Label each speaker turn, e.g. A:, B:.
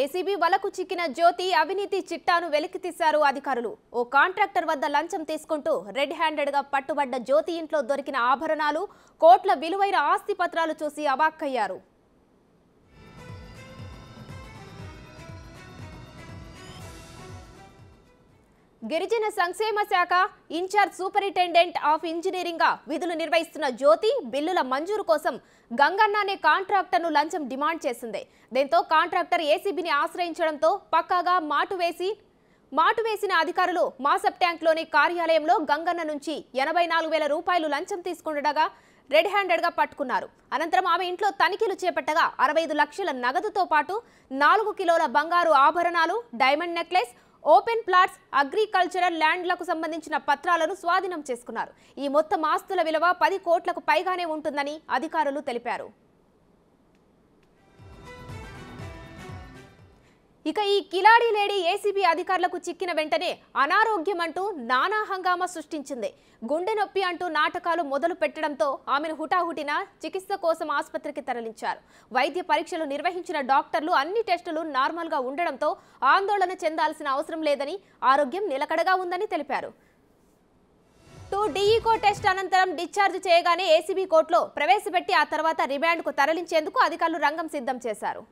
A: ACB వలకు చిక్కిన జ్యోతి అవినీతి చిట్టాను వెలికితీశారు అధికారులు. ఓ కాంట్రాక్టర్ వద్ద లంచం తీసుకుంటూ రెడ్ హ్యాండెడ్ గా పట్టుబడ్డ జ్యోతి ఇంట్లో దొరికిన ఆభరణాలు, కోట్ల విలువైన ఆస్తి పత్రాలు చూసి అవాక్కయ్యారు. గిరిజన సంక్షేమ శాఖ ఇన్ఛార్జ్ సూపరింటెండెంట్ ఆఫ్ ఇంజనీరింగ్ గా విధులు నిర్వహిస్తున్న జ్యోతి బిల్లుల మంజూరు కోసం గంగన్న అనే కాంట్రాక్టర్ను లంచం డిమాండ్ చేసింది. దీంతో కాంట్రాక్టర్ ఏసీబీని ఆశ్రయించడంతో పక్కాగా మాటు వేసిన అధికారులు మాసప్ ట్యాంక్లోని కార్యాలయంలో గంగన్న నుంచి 84,000 రూపాయలు లంచం తీసుకుండగా రెడ్ హ్యాండెడ్ గా పట్టుకున్నారు. అనంతరం ఆమె ఇంట్లో తనిఖీలు చేపట్టగా 65 లక్షల నగదుతో పాటు 4 కిలోల బంగారు ఆభరణాలు, diamond necklace, open plots, agricultural ల్యాండ్లకు సంబంధించిన పత్రాలను స్వాధీనం చేసుకున్నారు. ఈ మొత్తం ఆస్తుల విలువ 10 కోట్లకు పైగానే ఉంటుందని అధికారులు తెలిపారు. ఇక ఈ కిలాడి లేడీ ఏసీబీ అధికారులకు చిక్కిన వెంటనే అనారోగ్యం అంటూ నానా హంగామా సృష్టించింది. గుండె నొప్పి అంటూ నాటకాలు మొదలు పెట్టడంతో ఆమెను హుటాహుటిన చికిత్స కోసం ఆసుపత్రికి తరలించారు. వైద్య పరీక్షలు నిర్వహించిన డాక్టర్లు అన్ని టెస్టులు నార్మల్గా ఉండడంతో ఆందోళన చెందాల్సిన అవసరం లేదని, ఆరోగ్యం నిలకడగా ఉందని తెలిపారు. 2 డీఈకో టెస్ట్ అనంతరం డిశ్చార్జ్ చేయగానే ఏసీబీ కోర్టులో ప్రవేశపెట్టి ఆ తర్వాత రిమాండ్కు తరలించేందుకు అధికారులు రంగం సిద్ధం చేశారు.